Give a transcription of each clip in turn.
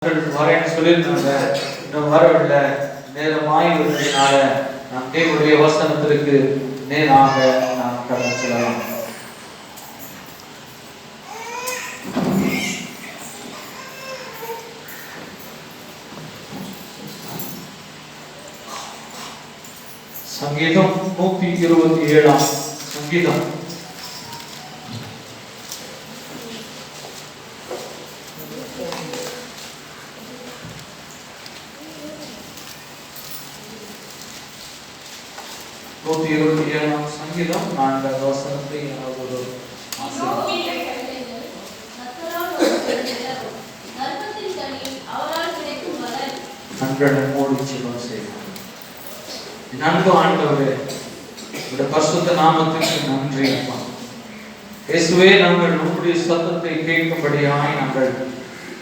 வரேன்னு சொல்லியிருந்தாங்க, இன்னும் வரவில்லை. நேரமாய் வருவதனால நாம் தேவனுடைய வசனத்திற்கு நேராக நாம் கடந்து செல்லலாம். சங்கீதம் 127 சங்கீதம். சங்கீதம் 4 வசனத்தை ஒரு நன்கு ஆண்டவரே, பரிசுத்த நாமத்துக்கு நன்றி அப்பா. இயேசுவே, நாங்கள் உம்முடைய சத்தத்தை கேட்கும்படியாய் நாங்கள்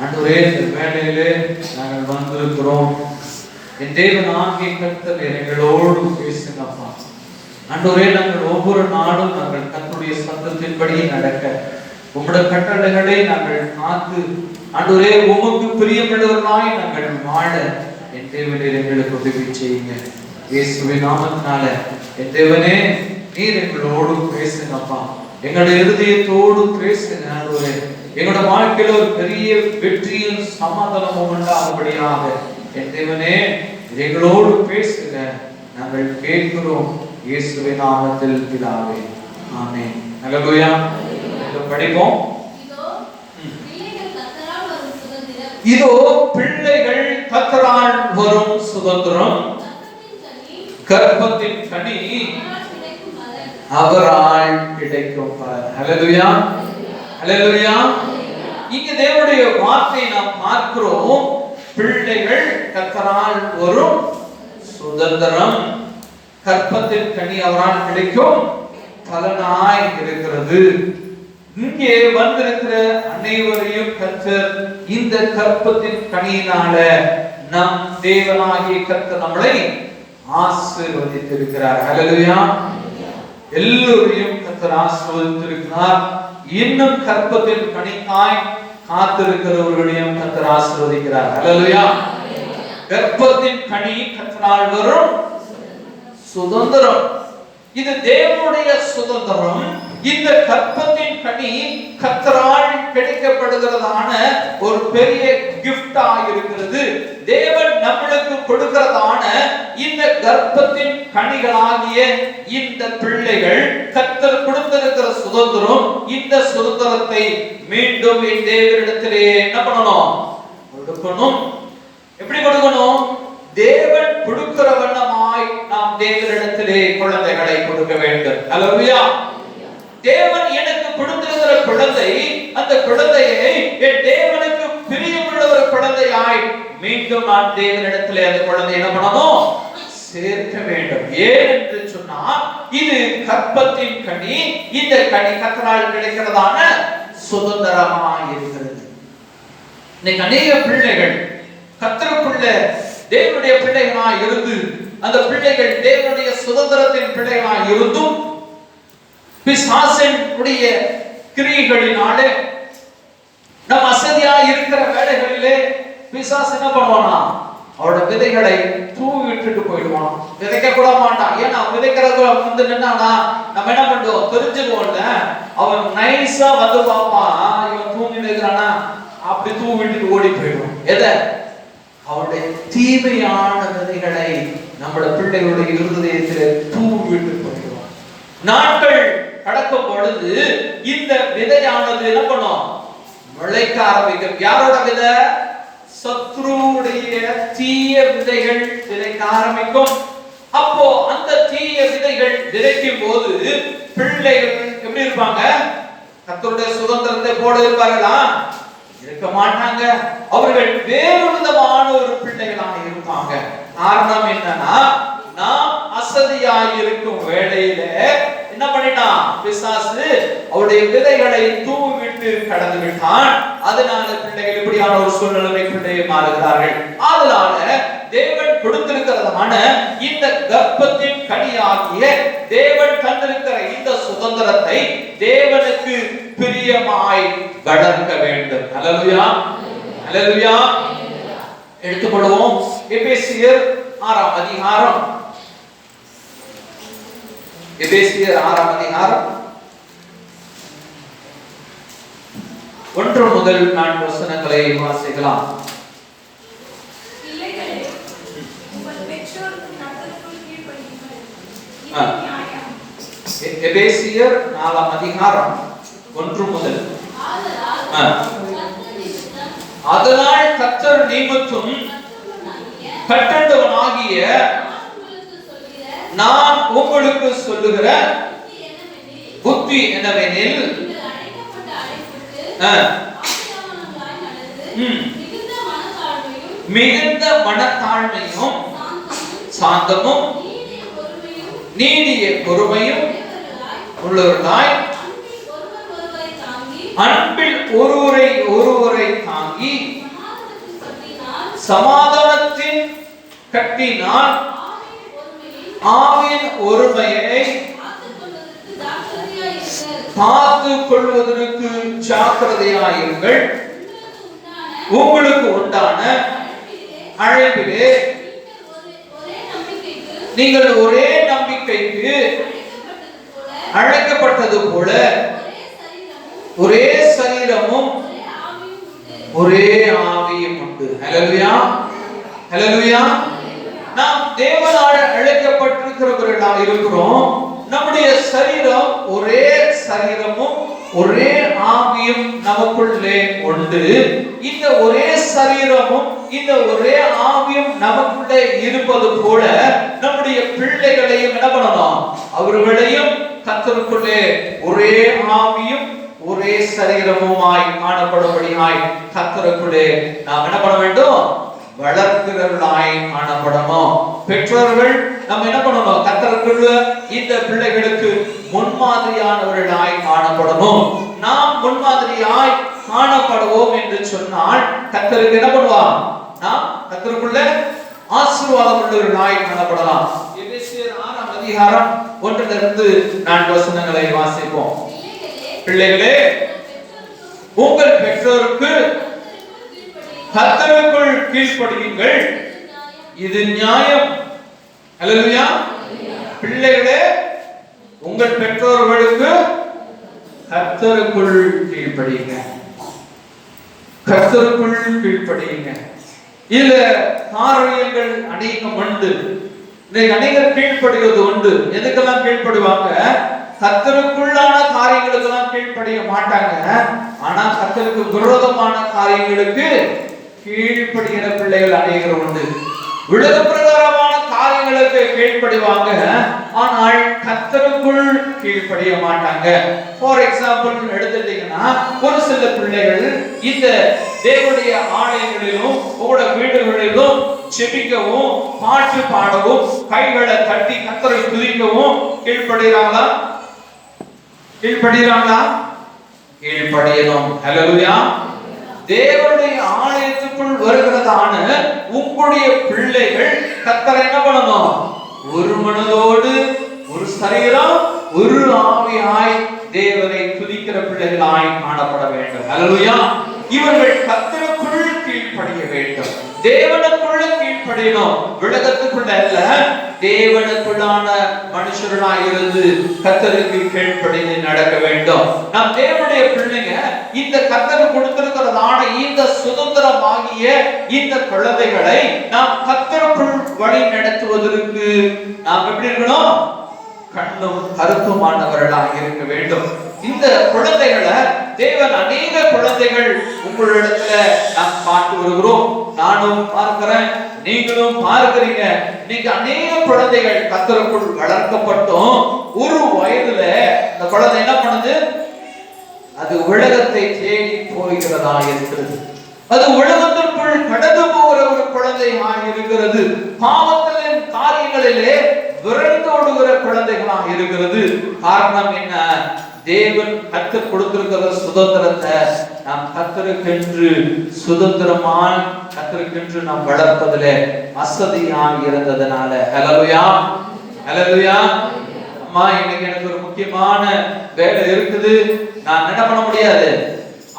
ஆண்டவரே இந்த வேளையிலே நாங்கள் வந்திருக்கிறோம். என் தேவனாகிய கர்த்தர் எங்களோடு பேசுங்கப்பா. ஆண்டவரே, நாங்கள் ஒவ்வொரு நாளும் நாங்கள் கர்த்தருடைய சத்தத்தின்படி நடக்க, உம்முடைய கட்டளைகளை நாங்கள் காத்து ஆண்டவரே உமக்கு பிரியமுள்ளவர்களாய் நாங்கள் வாழ என் தேவனே எங்களுக்கு உதவி செய்யுங்க. இயேசுவின் நாமத்தினால என் தேவனே, நீர் எங்களோடு பேசுங்கப்பா. எங்களுடைய இருதயத்தோடு பேசுங்க ஆண்டவரே. எங்களோட வாழ்க்கையில ஒரு பெரிய வெற்றியும் சமாதானமும் உண்டாகும்படியாக என் தேவனே எங்களோடு பேசுங்க. நாங்கள் கேட்கிறோம் இயேசுவின் நாமத்தில் பிதாவே, ஆமென். அல்லேலூயா. படிப்போம். இதோ பிள்ளைகள் கர்த்தரால் வரும் சுதந்திரம், கர்ப்பத்தின் கனி அவரால் கிடைக்கும். அல்லேலூயா, அல்லேலூயா. இங்க தேவனுடைய வார்த்தை நாம் பார்க்கிறோம். பிள்ளைகள் கர்த்தரால் வரும் சுதந்திரம், கர்ப்பத்தின் கனி அவரால் கிடைக்கும் பலனாய் இருக்கிறது. இங்கே வந்திருக்கிற அனைவரையும் கர்த்தர் இந்த கர்ப்பத்தின் கனியினால நம் தேவனாகிய கர்த்தர் நம்மளை ஆசீர்வதித்திருக்கிறார். அல்லேலூயா. எல்லோரையும் கர்த்தர் ஆசீர்வதித்திருக்கிறார். இன்னும் கர்ப்பத்தின் கனிக்காய் காத்திருக்கிறவர்களையும் கர்த்தர் ஆசீர்வதிக்கிறார். அல்லேலூயா. கர்ப்பத்தின் கனி கர்த்தரால் வரும் சுதந்திரம். இது தேவனுடைய சுதந்திரம். இந்த கர்ப்பத்தின் கனி கர்த்தரால் கிடைக்கப்படுகிறதான ஒரு பெரிய கிஃப்டா இருக்கிறது. தேவன் நம்மளுக்கு கொடுக்கிறதான இந்த கர்ப்பத்தின் கனிகளாகிய இந்த பிள்ளைகள் கர்த்தர் கொடுத்திருக்கிற சுதந்திரம். இந்த சுதந்திரத்தை மீண்டும் என் தேவனிடத்திலே என்ன பண்ணணும்? கொடுக்கணும். எப்படி கொடுக்கணும்? தேவன் கொடுக்கிற வண்ணமாய் நாம் தேவனிடத்திலே குழந்தைகளை கொடுக்க வேண்டும். அல்லேலூயா. தேவன் எனக்கு கொடுத்திருக்கிற குழந்தை, அந்த குழந்தையை என் தேவனுக்கு பிரியமுள்ள ஒரு குழந்தையாய் மீண்டும் நான் தேவனிடத்திலே அந்த குழந்தை என்ன பண்ணணும்? சேர்க்க வேண்டும். ஏன் என்று சொன்னால் இது கர்ப்பத்தின் கனி. இந்த கனி கர்த்தரால் கிடைக்கிறதான சுதந்திரமாய் இருக்கிறது. இன்னைக்கு அநேக பிள்ளைகள் கர்த்தருக்குள்ள தேவனுடைய பிள்ளைகளாய் இருந்து, அந்த பிள்ளைகள் தேவனுடைய சுதந்திரத்தின் பிள்ளைகளாய் இருந்தும் பிசாசின் உடைய கிரியைகளினாலே நம் அசதியாய் இருக்கிற வேளைகளிலே பிசாசு என்ன பண்ணுவானா? அவரோட விதைகளை தூவி விட்டுட்டு போயிடுவான். விதைக்க கூட மாட்டான். ஏன்னா விதைக்கிறது வந்து நின்னானா நம்ம என்ன பண்ணுவோம்? தெரிஞ்சுக்குவோம்ல. அவன் நைஸா வந்து பார்ப்பான், இவன் தூங்கி நிற்கிறானா, அப்படி தூவி விட்டுட்டு ஓடி போயிடுவான். எதை? அவருடைய தீமையான விதைகளை நம்மளோட பிள்ளைகளுடைய இருதயத்தில் தூவி விட்டு போயிடுவான். நாட்கள் கடக்கும் பொழுது இந்த விதையானது என்ன பண்ணும்? முளைக்க ஆரம்பிக்கும். யாரோட விதை? சத்ருவுடைய தீய விதைகள் விதைக்க ஆரம்பிக்கும். அப்போ அந்த தீய விதைகள் விதைக்கும் போது பிள்ளைகள் எப்படி இருப்பாங்க? கர்த்தருடைய சுதந்திரத்தை போட இருப்பார்களா? இருக்க மாட்டாங்க. அவர்கள் வேறு விதமான ஒரு பிள்ளைகளாக இருப்பாங்க. காரணம் என்னன்னா, நாம் அசதியாய் இருக்கும் வேளையில என்ன பண்ணிட்டான்? பிசாசு அவருடைய விதைகளை தூவி விட்டு கடந்து விட்டான். அதனால பிள்ளைகள் இப்படியான ஒரு சூழ்நிலை பிள்ளைகள் மாறுகிறார்கள். அதனால தேவன் கொடுத்திருக்கிறதான இந்த கர்ப்பத்தின் கனியாகிய தேவன் தந்திருக்கிற இந்த சுதந்திரத்தை தேவனுக்கு பிரியமாய் வளர்க்க வேண்டும். அல்லேலூயா, அல்லேலூயா. எடுத்துக்கொள்வோம். எபேசியர் 6ஆம் அதிகாரம், எபேசியர் 6ஆம் அதிகாரம் 1 முதல் 4 வசனங்களை வாசிக்கலாம். எபேசியர் 4ஆம் அதிகாரம் 1 முதல். அதனால் கர்த்தர் நிமித்தம் கட்டண்டவனாகிய நான் உங்களுக்கு சொல்லுகிற புத்தி என்னவெனில், மிகுந்த மனத்தாழ்மையும் சாந்தமும் நீடிய பொறுமையும் உள்ளவர்களாய், அன்பில் ஒருவரை தாங்கி சமாதானத்தின் கட்டினால் ஆவியின் ஒருமையை காத்துக் கொள்வதற்கு ஜாக்கிரதையாயிருங்கள். உங்களுக்கு உண்டான அழைப்பிலே நீங்கள் ஒரே நம்பிக்கைக்கு அழைக்கப்பட்டது போல ஒரே சரீரமும் ஒரே ஆவியும் உண்டு. ஹல்லேலூயா, ஹல்லேலூயா. நாம் தேவனால் அழைக்கப்பட்டிருக்கிறவர்களாக இருக்கிறோம். நம்முடைய சரீரம் ஒரே சரீரமும் ஒரே ஆவியும் நமக்குள்ளே உண்டு. இந்த ஒரே சரீரமும் இந்த ஒரே ஆவியும் நமக்குள்ளே இருப்பது போல நம்முடைய பிள்ளைகளையும் என்ன பண்ணணும்? அவர்களையும் கர்த்தருக்குள்ளே ஒரே ஆவியும் ஒரே சரீரமுமாய் காணப்படும்படியாய் கர்த்தருக்குள்ளே நாம் என்ன பண்ண வேண்டும்? வளர்க்கிறவர்களாய் காணப்படணும். பெற்றோர்கள் நம்ம என்ன பண்ணணும்? கர்த்தருக்குள்ள இந்த பிள்ளைகளுக்கு முன்மாதிரியானவர்களாய் காணப்படணும். நாம் முன்மாதிரியாய் காணப்படுவோம் என்று சொன்னால் கர்த்தருக்கு என்ன பண்ணுவார்? நாம் கர்த்தருக்குள்ள ஆசீர்வாதம் உள்ளவர்களாய் காணப்படலாம். எபேசியர் 6ஆம் அதிகாரம் 1 4 வசனங்களை வாசிப்போம். பிள்ளைகளே, உங்கள் பெற்றோருக்கு கர்த்தருக்குள் கீழ்ப்படியுங்கள், இது நியாயம். ஹல்லேலூயா. பிள்ளைகளே, உங்கள் பெற்றோர்களுக்கு கர்த்தருக்குள் கீழ்ப்படியுங்க, கர்த்தருக்குள் கீழ்ப்படியுங்க. இதுல காரியங்கள் அநேகம் உண்டு. அநேகர் கீழ்ப்படிவது உண்டு. எதுக்கெல்லாம் கீழ்ப்படுவாங்க? கர்த்தருக்குள்ளான காரியங்களுக்கெல்லாம் கீழ்ப்படிய மாட்டாங்க. ஆனா கர்த்தருக்கு விரோதமான காரியங்களுக்கு கீழ்ப்படுகிற பிள்ளைகள் அநேகர் உண்டு. உலக பிரகாரமான காரியங்களுக்கு கீழ்ப்படிவாங்க, ஆனால் கர்த்தருக்குள் கீழ்ப்படிய மாட்டாங்க. ஃபார் எக்ஸாம்பிள் எடுத்துட்டீங்கன்னா, ஒரு சில பிள்ளைகள் இந்த தேவனுடைய ஆலயங்களிலும் உங்களோட வீடுகளிலும் ஜெபிக்கவும் பாட்டு பாடவும் கைகளை தட்டி கர்த்தரை துதிக்கவும் கீழ்ப்படுகிறாங்களா? கீழ்ப்படுகிறாங்களா? கீழ்ப்படியணும். ஹல்லேலூயா. தேவனுடைய ஆலயத்துக்குள் வருகிறதான உங்களுடைய பிள்ளைகள் கர்த்தரை என்ன பண்ணணும்? ஒரு மனதோடு ஒரு சரீரம் ஒரு ஆவியாய் தேவனை துதிக்கிற பிள்ளைகளாய் காணப்பட வேண்டும். ஹல்லேலூயா. இவர்கள் கர்த்தருக்குள் கீழ்ப்படிய வேண்டும். தேவனுக்குள்ள கீழ்ப்படியணும். உலகத்துக்குள்ள அல்ல, தேவனுக்குள்ளான மனுஷர்களாய் இருந்து கர்த்தருக்கு கீழ்ப்படிந்து நடக்க வேண்டும். நாம் தேவனுடைய பிள்ளைங்க இந்த கர்த்தர் கொடுத்திருக்கிறதான இந்த சுதந்திரமாகிய இந்த குழந்தைகளை நாம் கர்த்தருக்குள் வழி நடத்துவதற்கு நாம் எப்படி இருக்கணும்? கண்ணும் கருத்துமானவர்களாக இருக்க வேண்டும். இந்த குழந்தைகளை தேவன் அநேக குழந்தைகள் உங்களிடத்துல நாம் பார்த்து வருகிறோம். நானும் பார்க்கிறேன், நீங்களும் பார்க்கிறீங்க. இன்னைக்கு அநேக குழந்தைகள் கர்த்தருக்குள் வளர்க்கப்பட்டும் ஒரு வயதுல அந்த குழந்தை என்ன பண்ணுது? அது உலகத்தை தேடி போகிறதா இருக்கிறது. அது உலகத்திற்குள் கடந்து போகிற ஒரு குழந்தையாக இருக்கிறது. பாவத்தின் காரியங்களிலே விரைந்தோடுகிற குழந்தைகளாக இருக்கிறது. காரணம் என்ன? தேவன் கர்த்தர் கொடுத்திருக்கிற சுதந்திரத்தை நாம் கர்த்தருக்கென்று சுதந்திரமாய் கர்த்தருக்கென்று நாம் வளர்ப்பதிலே அசதியாக இருந்ததனால. ஹல்லேலூயா, ஹல்லேலூயா. அம்மா, இன்னைக்கு எனக்கு ஒரு முக்கியமான வேலை இருக்குது, நான் என்ன பண்ண முடியாது,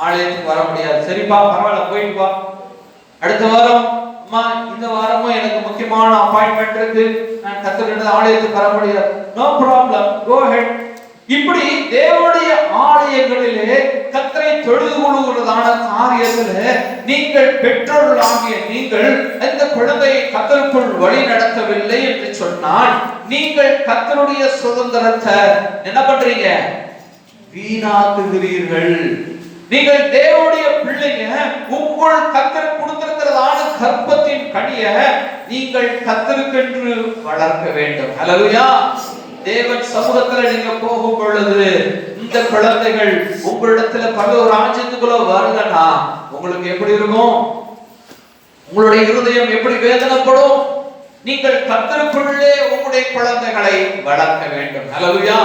ஆலயத்துக்கு வர முடியாது. சரிப்பா, பரவாயில்ல, போயிட்டு வா. அடுத்த வாரம் அம்மா முக்கியமான அப்பாயின்மெண்ட் இருக்கு, நான் கர்த்தருடைய ஆலயத்துக்கு வர முடியாது, நோ ப்ராப்ளம், கோ ஹெட். இப்படி தேவனுடைய ஆலயங்களிலே கர்த்தரை தொழுது கொள்ளுகிறதான காரியத்திலே நீங்கள் பெற்றோர்களாகிய நீங்கள் இந்த குழந்தையை கர்த்தருக்குள் வழி நடத்தவில்லை என்று சொன்னால் நீங்கள் கர்த்தருடைய சுதந்திரத்தை என்ன பண்றீங்க? வீணாக்குகிறீர்கள். நீங்கள் தேவனுடைய பிள்ளைங்க, உங்கள் கர்த்தர் கொடுத்திருக்கிறதான கர்ப்பத்தின் கனிய நீங்கள் கர்த்தருக்கென்று வளர்க்க வேண்டும். ஹல்லேலூயா. தேவன் சமூகத்துல நீங்க போகும் பொழுது இந்த குழந்தைகள் உங்களிடத்துல பரலோக ராஜ்யத்துக்குள்ள வரலனா உங்களுக்கு எப்படி இருக்கும்? உங்களுடைய இருதயம் எப்படி வேதனைப்படும்? நீங்கள் கர்த்தருக்குள்ளே உங்களுடைய குழந்தைகளை வளர்க்க வேண்டும். ஹல்லேலூயா.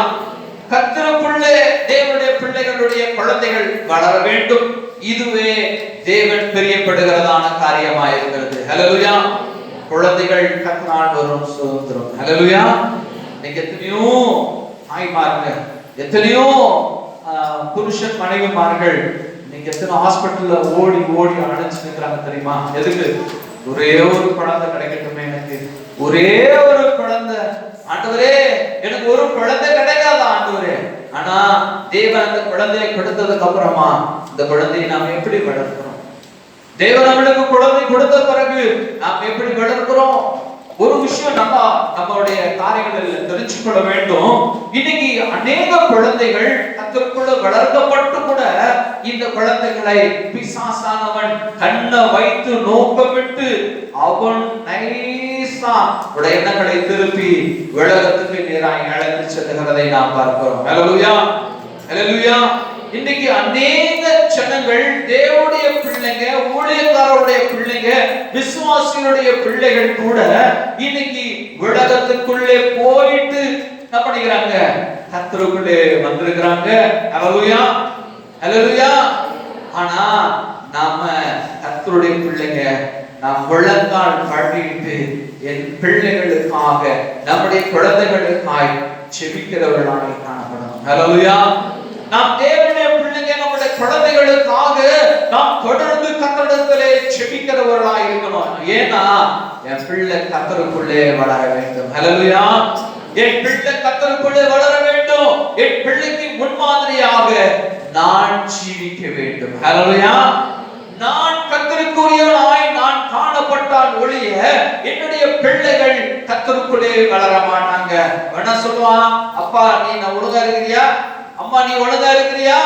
கர்த்தருக்குள்ளே தேவனுடைய பிள்ளைகளுடைய குழந்தைகள் வளர வேண்டும். இதுவே தேவன் பிரியப்படுகிறதான காரியமாக இருக்கிறது. ஹல்லேலூயா. குழந்தைகள் கர்த்தரால் வரும் சுதந்திரம். ஹல்லேலூயா. எத்தனையோ தாய்மார்கள், எத்தனையோ புருஷன் மனைவிமார்கள் நீங்க எத்தனை ஹாஸ்பிட்டல்ல ஓடி ஓடி அழைச்சு நிற்கிறாங்க தெரியுமா? எதுக்கு? ஒரே ஒரு குழந்தை கிடைக்கட்டுமே, எனக்கு ஒரே ஒரு குழந்தை ஆண்டவரே, எனக்கு ஒரு குழந்தை கிடைக்காத ஆண்டவரே. ஆனா தேவன் அந்த குழந்தையை கொடுத்ததுக்கு அப்புறமா இந்த குழந்தையை நாம் எப்படி வளர்க்கிறோம்? தேவன் நம்மளுக்கு குழந்தை கொடுத்த பிறகு நாம் எப்படி வளர்க்கிறோம்? ஒரு விஷயம் நம்மளுடைய காரியங்களில் தெரிஞ்சு கொள்ள வேண்டும். இன்னைக்கு அநேக குழந்தைகள் கர்த்தருக்குள்ள வளர்க்கப்பட்டு கூட இந்த குழந்தைகளை பிசாசானவன் கண்ணை வைத்து நோக்கமிட்டு அவன் நைசா உடைய எண்ணங்களை திருப்பி உலகத்துக்கு நேராக அழைத்து செல்லுகிறதை நாம் பார்க்கிறோம். ஹல்லேலூயா. ஹல்லேலூயா. இன்னைக்கு அநேக ஜனங்கள் தேவனுடைய பிள்ளைங்க, ஊழியக்காரருடைய பிள்ளைங்க, விசுவாசிகளுடைய பிள்ளைகள் கூட இன்னைக்கு உலகத்துக்குள்ளே போயிட்டு என்ன பண்ணிக்கிறாங்க? கர்த்தருக்குள்ளே வந்திருக்கிறாங்க. ஹல்லேலூயா. ஹல்லேலூயா. ஆனா நாம கர்த்தருடைய பிள்ளைங்க, நாம் முழங்கால் படிட்டு என் பிள்ளைகளுக்காக, நம்முடைய குழந்தைகளுக்காக செபிக்கிறவர்களாக காணப்படணும். ஹல்லேலூயா. நாம் தேவனுடைய பிள்ளைங்க, நம்முடைய குழந்தைகளுக்காக நாம் தொடர்ந்து கர்த்தரிடத்திலே செபிக்கிறவர்களாக இருக்கணும். ஏன்னா என் பிள்ளை கர்த்தருக்குள்ளே வளர வேண்டும். ஹல்லேலூயா. என் பிள்ளை கர்த்தருக்குள்ளே வளர வேண்டும். என் பிள்ளைக்கு முன்மாதிரியாக நான் ஜீவிக்க வேண்டும். ஹல்லேலூயா. நான் கர்த்தருக்குரியவனாய் நான் காணப்பட்டால் ஒழிய என்னுடைய பிள்ளைகள் கர்த்தருக்குள்ளே வளர மாட்டாங்க. என்ன சொல்லுவான்? அப்பா நீ நான் ஒழுங்கா இருக்கிறியா? அம்மா நீ ஒழுங்கா இருக்கிறியா?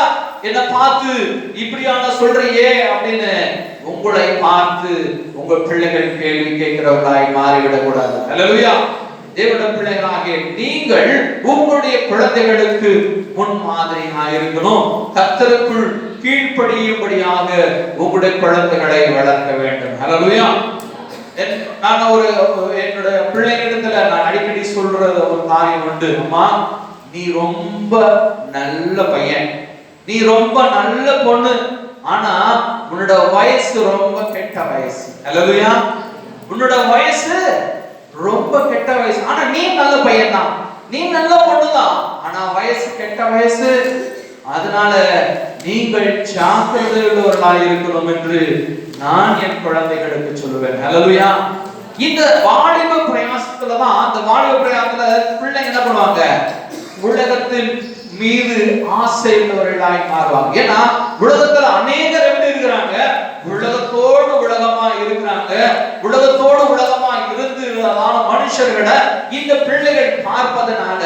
என்ன பார்த்து இப்படியான சொல்றியே அப்படின்னு உங்களை பார்த்து உங்கள் பிள்ளைகள் கேள்வி கேட்கிறவர்களாய் மாறிவிடக் கூடாது. ஹல்லேலூயா. தேவனுடைய பிள்ளைகளாகிய நீங்கள் உங்களுடைய குழந்தைகளுக்கு முன்மாதிரியாக இருக்கணும். கர்த்தருக்குள் கீழ்ப்படியும்படியாக உங்களுடைய குழந்தைகளை வளர்க்க வேண்டும். ஹல்லேலூயா. நான் என்னோட பிள்ளைகளிடத்துல நான் அடிக்கடி சொல்ற ஒரு காரியம் உண்டு. அம்மா நீ ரொம்ப நல்ல பையன், நீ ரொம்ப நல்ல பொண்ணு, ஆனா உன்னோட வயசு ரொம்ப கெட்ட வயசு. ஹல்லேலூயா. உன்னோட வயசு ரொம்ப கெட்ட வயசு, ஆனா நீ நல்ல பையன் தான், நீ நல்ல பொண்ணு தான், ஆனா வயசு கெட்ட வயசு. அதனால நீங்கள் ஜாக்கிரதையுள்ளவர்களாக இருக்கணும் என்று நான் என் குழந்தைகளுக்கு சொல்லுவேன். ஹல்லேலூயா. இந்த வாலிப பிரயாசத்துலதான், அந்த வாலிப பிரயாசத்துல பிள்ளைங்க என்ன பண்ணுவாங்க? உலகத்தின் மீது ஆசை உள்ளவர்களாய் மாறுவாங்க. ஏன்னா உலகத்துல அநேகர் எப்படி இருக்கிறாங்க? உலகத்தோடு உலகமா இருக்கிறாங்க. உலகத்தோடு உலகமா இருந்ததான மனுஷர்களை இந்த பிள்ளைகள் பார்ப்பதனால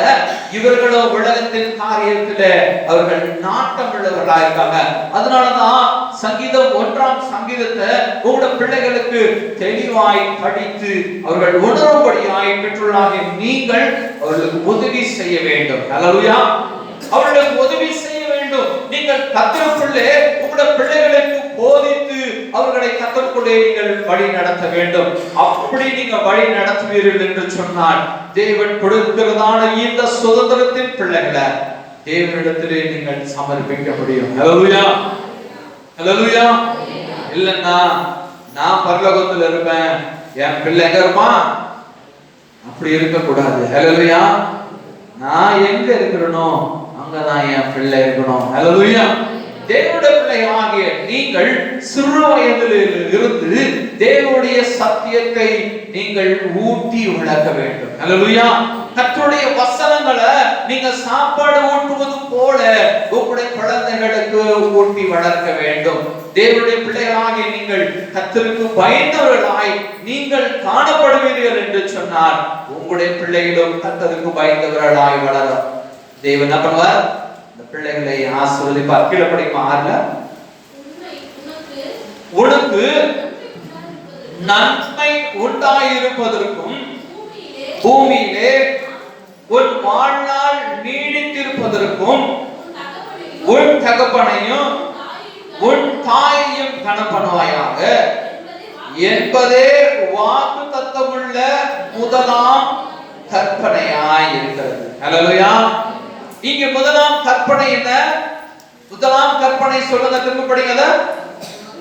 இவர்களும் உலகத்தின் காரியத்துல அவர்கள் நாட்டம் உள்ளவர்களா இருக்காங்க. அதனாலதான் சங்கீதம் 1ஆம் சங்கீதத்தை உங்களோட பிள்ளைகளுக்கு தெளிவாய் படித்து அவர்கள் உணரும்படியாய் பெற்றுள்ளாக நீங்கள் அவர்களுக்கு உதவி செய்ய வேண்டும். ஹல்லேலூயா. அவர்களுக்கு உதவி செய்ய வேண்டும். நீங்கள் கர்த்தருக்குள்ளே உங்களுடைய பிள்ளைகளுக்கு போதித்து அவர்களை கர்த்தருக்குள்ளே நீங்கள் வழி நடத்த வேண்டும். அப்படி நீங்க வழி நடத்துவீர்கள் என்று சொன்னால் தேவன் கொடுக்கிறதான இந்த சுதந்திரத்தின் பிள்ளைகளை தேவனிடத்திலே நீங்கள் சமர்ப்பிக்க முடியும். ஹல்லேலூயா. ஹல்லேலூயா. இல்லன்னா நான் பரலோகத்தில் இருப்பேன், என் பிள்ளை எங்க இருப்பான்? அப்படி இருக்க கூடாது. ஹல்லேலூயா. நான் எங்க இருக்கிறனோ அங்கதான் என் பிள்ளை இருக்கணும். ஹல்லேலூயா. தேவனுடைய பிள்ளைகளாகிய நீங்கள் சிறு வயதில் இருந்து தேவனுடைய சத்தியத்தை நீங்கள் ஊட்டி வளர்க்க வேண்டும். அல்லேலூயா. கர்த்தருடைய வசனங்களை நீங்க சாப்பாடு ஊட்டுவது போல உங்களுடைய குழந்தைகளுக்கு ஊட்டி வளர்க்க வேண்டும். தேவனுடைய பிள்ளைகளாகிய நீங்கள் கர்த்தருக்கு பயந்தவர்களாய் நீங்கள் காணப்படுவீர்கள் என்று சொன்னால் உங்களுடைய பிள்ளைகளும் கர்த்தருக்கு பயந்தவர்களாய் வளரும். தேவன் என்ன பண்ணுவார்? இந்த பிள்ளைகளை ஆசீர்வதிப்பார். கீழே படிக்குமா 6ல, உனக்கு நன்மை உண்டாயிருப்பதற்கும் பூமியிலே உன் வாழ்நாள் நீடித்திருப்பதற்கும் உன் தகப்பனையும் உன் தாயையும் கணப்பனுவாயாக என்பதே வாக்கு தத்தமுள்ள முதலாம் கற்பனையாய் இருக்கிறது. அல்லேலூயா. இங்க முதலாம் கற்பனை என்ன? முதலாம் கற்பனை சொல்லுங்க, திரும்ப படிங்க.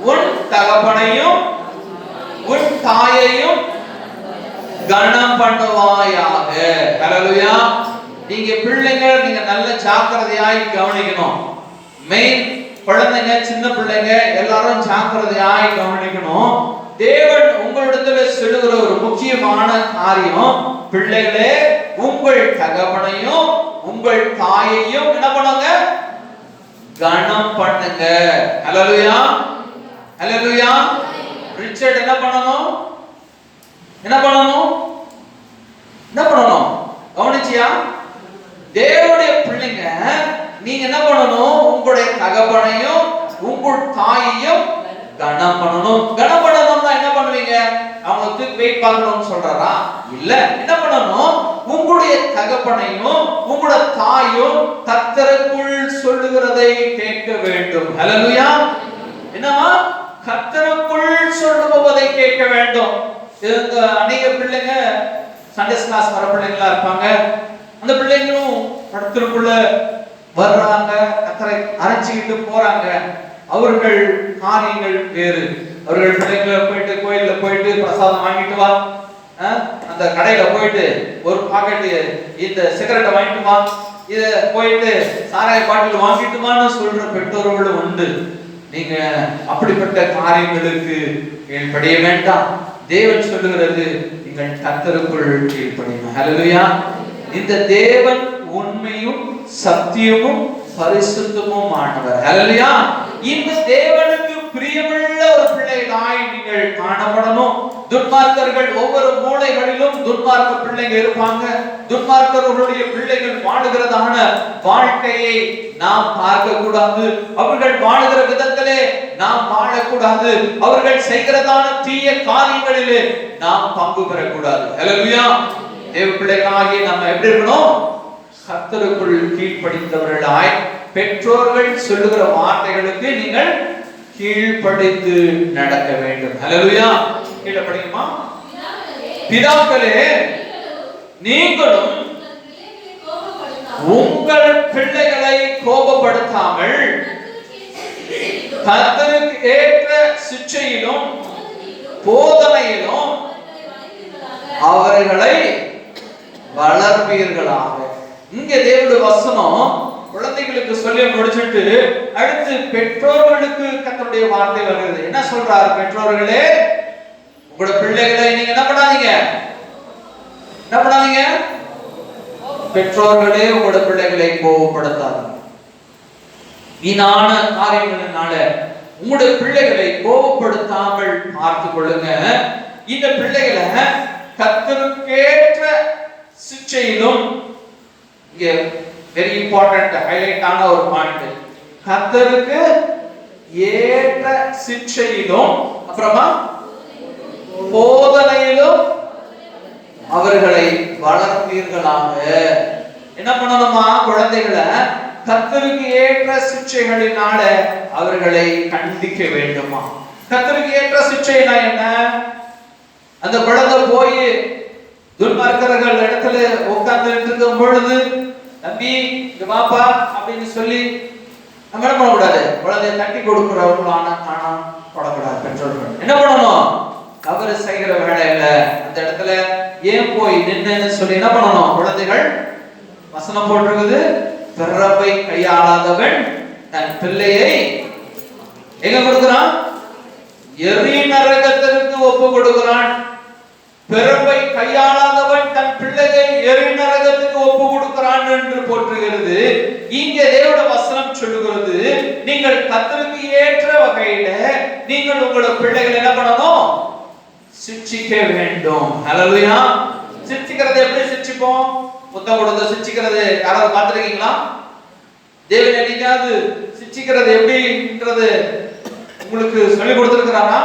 உன் தகப்பனையும் உன் தாயையும் கனம் பண்ணுவாயாக. அல்லேலூயா. நீங்க பிள்ளைங்க, நீங்க நல்ல ஜாக்கிரதையாய் கவனிக்கணும். மெயின் குழந்தைங்க, சின்ன பிள்ளைங்க எல்லாரும் ஜாக்கிரதையாய் கவனிக்கணும். தேவன் உங்களிடத்துல சொல்லுகிற ஒரு முக்கியமான காரியம், பிள்ளைகளே உங்கள் தகப்பனையும் உங்கள் தாயையும் என்ன பண்ணுங்க? கனம் பண்ணுங்க. அல்லேலூயா. அல்லேலூயா. ரிச்சர்ட் என்ன பண்ணணும்? என்ன பண்ணணும்? என்ன பண்ணணும்? கவனிச்சியா? தேவனுடைய பிள்ளைங்க நீங்க என்ன பண்ணணும்? உங்களுடைய தகப்பனையும் உங்கள் தாயையும் கனம் பண்ணணும். கனம் பண்ணணும்னா என்ன பண்ணுவீங்க? அவங்களுக்கு வெயிட் பார்க்கணும்னு சொல்றாரா? இல்ல. என்ன பண்ணணும்? உங்களுடைய தகப்பனையும் உங்களுடைய தாயும் கர்த்தருக்குள் சொல்லுகிறதை கேட்க வேண்டும். அல்லேலூயா. என்னவா? கர்த்தருக்குள் சொல்லுவதை கேட்க வேண்டும். இந்த அநேக பிள்ளைங்க சண்டே கிளாஸ் வர பிள்ளைங்களா இருப்பாங்க. அந்த பிள்ளைங்களும் கர்த்தருக்குள்ள வர்றாங்க, கர்த்தரை அரைச்சிக்கிட்டு போறாங்க. அவர்கள் காரியங்கள் வேறு. அவர்கள் பிள்ளைங்களை போயிட்டு கோயில்ல போயிட்டு பிரசாதம் வாங்கிட்டு வா, அந்த கடையில போயிட்டு ஒரு பாக்கெட் இந்த சிகரெட்டை வாங்கிட்டு வா, இத போயிட்டு சாராய பாட்டில் வாங்கிட்டு வான்னு சொல்ற பெற்றோர்களும் உண்டு. நீங்க அப்படிப்பட்ட காரியங்களுக்கு கீழ்ப்படிய வேண்டாம். தேவன் சொல்லுகிறது நீங்கள் கர்த்தருக்குள் கீழ்ப்படியணும். அல்லேலூயா. இந்த தேவன் உண்மையும் சத்தியமும் பரிசுத்தமும் ஆனவர். அல்லேலூயா. இந்த தேவனுக்கு பிரியமுள்ள ஒரு பிள்ளைகளாய் நீங்கள் காணப்படணும். துன்மார்க்கர்கள் ஒவ்வொரு மூலைகளிலும் துன்மார்க்க பிள்ளைங்க இருப்பாங்க. துன்மார்க்கர்களுடைய பிள்ளைகள் வாழுகிறதான வாழ்க்கையை நாம் பார்க்க கூடாது. அவர்கள் வாழுகிற விதத்திலே நாம் வாழக்கூடாது. அவர்கள் செய்கிறதான தீய காரியங்களிலே நாம் பங்கு பெறக்கூடாது. அல்லேலூயா. தேவ பிள்ளைகளாகிய நம்ம எப்படி இருக்கணும்? கர்த்தருக்குள் கீழ்ப்படிந்தவர்களாய் பெற்றோர்கள் சொல்லுகிற வார்த்தைகளுக்கு நீங்கள் கீழ்ப்படிந்து நடக்க வேண்டும். அல்லேலூயா. கீழே படிக்குமா? பிதாக்களே நீங்களும் உங்கள் பிள்ளைகளை கோபப்படுத்தாமல் கர்த்தருக்கு ஏற்ற சிட்சையிலும் போதனையிலும் அவர்களை வளர்ப்பீர்களாக. இங்க தேவனுடைய வசனம் குழந்தைகளுக்கு சொல்லி முடிச்சிட்டு அடுத்து பெற்றோர்களுக்கு கர்த்தருடைய வார்த்தை வருகிறது. என்ன சொல்றாரு? பெற்றோர்களே உங்களோட பிள்ளைகளை நீங்க என்ன பண்ணாதீங்க? என்ன பண்ணாதீங்க? பெற்றோர்களே உங்களோட பிள்ளைகளை கோபப்படுத்தாதீங்க. வீணான காரியங்களினால உங்களுடைய பிள்ளைகளை கோபப்படுத்தாமல் பார்த்துக் கொள்ளுங்க. இந்த பிள்ளைகளை கர்த்தருக்கேற்ற சிட்சையிலும், இங்க வெரி இம்பார்ட்டன்ட் ஹைலைட் ஆன ஒரு பாயிண்ட், கர்த்தருக்கு ஏற்ற சிட்சையிலும் அப்புறமா போதனையிலும் அவர்களை வளர்ப்பீர்களாக. என்ன பண்ணணுமா? குழந்தைகளை கர்த்தருக்கு ஏற்ற சிட்சைகளினால அவர்களை கண்டிக்க வேண்டுமா? கர்த்தருக்கு ஏற்ற சிட்சைனா என்ன? அந்த குழந்தை போய் துன்மார்க்கர்கள் இடத்துல உட்கார்ந்து இருக்கும் பொழுது தம்பி இங்க வாப்பா அப்படின்னு சொல்லி நம்ம என்ன பண்ணக்கூடாது? குழந்தைய தட்டி கொடுக்கிறவர்களான காணாம போடக்கூடாது. பெற்றோர்கள் என்ன பண்ணணும்? தவறு செய்கிற வேலையில அந்த இடத்துல ஏன் போய் நின்னு சொல்லி என்ன பண்ணணும்? குழந்தைகள் வசனம் போட்டிருக்குது, பிறப்பை கையாளாதவன் தன் பிள்ளையை எங்க கொடுக்கிறான்? எரி நரகத்திற்கு ஒப்பு கொடுக்கிறான். பெருமை கையாளாதவன் தன் பிள்ளையை எரிநரகத்துக்கு ஒப்பு கொடுக்கிறான் என்று போற்றுகிறது. இங்கே தேவனுடைய வசனம் சொல்லுகிறது, நீங்கள் கர்த்தருக்கு ஏற்ற வகையில நீங்கள் உங்களுடைய பிள்ளைகளை என்ன பண்ணணும்? சிட்சிக்க வேண்டும். ஹல்லேலூயா. சிட்சிக்கிறது எப்படி சிட்சிப்போம்? புத்தம் கொடுத்து சிட்சிக்கிறது யாராவது பார்த்திருக்கீங்களா? தேவன் என்னைக்காவது சிட்சிக்கிறது எப்படின்றது உங்களுக்கு சொல்லி கொடுத்திருக்கிறாரா?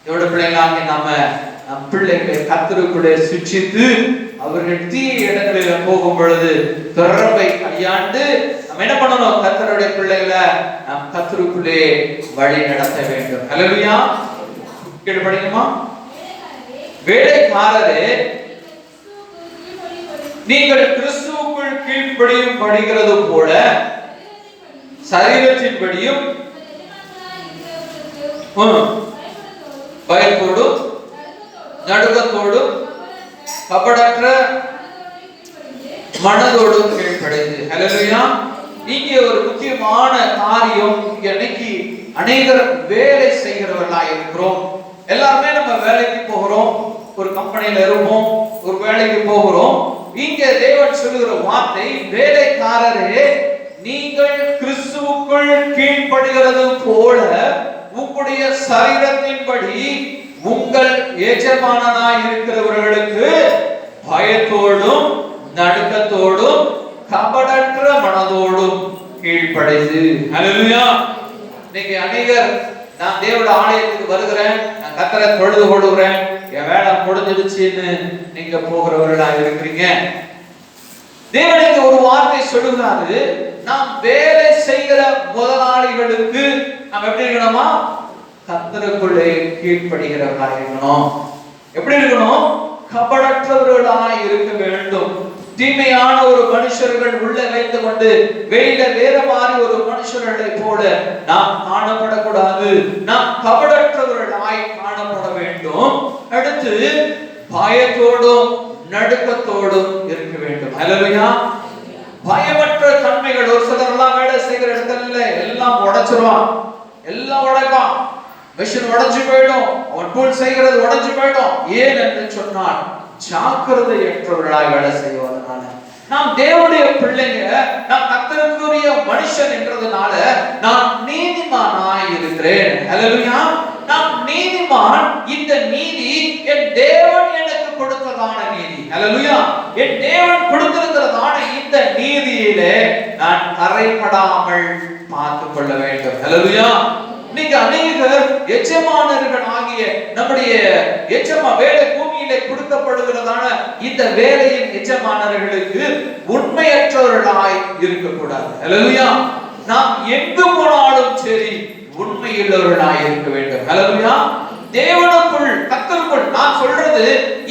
தேவனுடைய பிள்ளைங்களாகிய நாம நம் பிள்ளைகளை கர்த்தருக்குள்ளே சிட்சித்து அவர்கள் தீய இடங்களில் போகும் பொழுது பெருமை கையாண்டு நம்ம என்ன பண்ணணும்? கர்த்தருடைய பிள்ளைகளை நம் கர்த்தருக்குள்ளே வழி நடத்த வேண்டும். ஹல்லேலூயா. கேட்டு படிக்குமா? வேலைக்காரரே, நீங்கள் கிறிஸ்துவுக்குள் கீழ்ப்படியும் படிக்கிறது போல சரீரத்தின்படியும் பயத்தோடும் நடுக்கத்தோடும் கபடற்ற மனதோடும் கீழ்ப்படைந்து. ஹல்லேலூயா. இங்கே ஒரு முக்கியமான காரியம். இன்னைக்கு அநேகர் வேலை செய்கிறவர்களாக இருக்கிறோம். எல்லாருமே நம்ம வேலைக்கு போகிறோம், ஒரு கம்பெனியில இருப்போம், ஒரு வேலைக்கு போகிறோம். இங்கே தேவன் சொல்லுகிற வார்த்தை, வேலைக்காரரே நீங்கள் கிறிஸ்துவுக்குள் கீழ்ப்படுகிறது போல உங்களுடைய சரீரத்தின்படி உங்கள் எஜமானனாய் இருக்கிறவர்களுக்கு பயத்தோடும் நடுக்கத்தோடும் கபடற்ற மனதோடும் கீழ்ப்படைந்து. ஹல்லேலூயா. இன்னைக்கு அநேகர், நான் தேவனுடைய ஆலயத்துக்கு வருகிறேன், நான் கர்த்தரை தொழுது கொள்கிறேன், என் வேலை முடிஞ்சிடுச்சுன்னு நீங்க போகிறவர்களா இருக்கிறீங்க. தேவனுக்கு ஒரு வார்த்தை சொல்லுகிறாரு, நாம் வேலை செய்கிற முதலாளிகளுக்கு நாம் எப்படி இருக்கணுமா? கர்த்தருக்குள்ளே கீழ்ப்படுகிறவர்களாக இருக்கணும். எப்படி இருக்கணும்? கபடற்றவர்களாய் இருக்க வேண்டும். தீமையான ஒரு மனுஷர்கள் உள்ள வைத்துக் கொண்டு வெளியில வேற மாதிரி ஒரு மனுஷர்களை போல நாம் காணப்படக்கூடாது. நாம் கபடற்றவர்களாய் காணப்பட வேண்டும். அடுத்து பயத்தோடும் நடுக்கத்தோடும் இருக்க வேண்டும். ஹல்லேலூயா. பயமற்ற தன்மைகள். ஒரு சிலர் எல்லாம் வேலை செய்கிற இடத்துல எல்லாம் உடைச்சிருவான், எல்லாம் உடைப்பான், மிஷின் உடைஞ்சு போயிடும், அவன் டூல் செய்கிறது உடைஞ்சு போயிடும். ஏன் என்று சொன்னால் ஜாக்கிரதையற்றவர்களாய் வேலை செய்வதனால. நாம் தேவனுடைய பிள்ளைங்க, நாம் கர்த்தருக்குரிய மனுஷன் என்றதுனால நான் நீதிமானாய் இருக்கிறேன். ஹல்லேலூயா. நாம் நீதிமான். இந்த நீதி என் தேவன் எனக்கு கொடுத்ததான நீதி. ஹல்லேலூயா. என் தேவன் கொடுத்திருக்கிறதான இந்த நீதியிலே நான் கரைபடாமல் பார்த்துக் கொள்ள வேண்டும். ஹல்லேலூயா. இன்னைக்கு அநேகர் எஜமானர்கள் ஆகிய நம்முடைய வேலை பூமியிலே கொடுக்கப்படுகிறதான இந்த வேலையின் எஜமானர்களுக்கு உண்மையற்றவர்களாய் இருக்கக்கூடாது. ஹல்லேலூயா. நாம் எங்கு போனாலும் சரி உண்மையுள்ளவர்களாய் இருக்க வேண்டும். ஹல்லேலூயா. தேவனுக்குள் கர்த்தருக்குள், நான் சொல்றது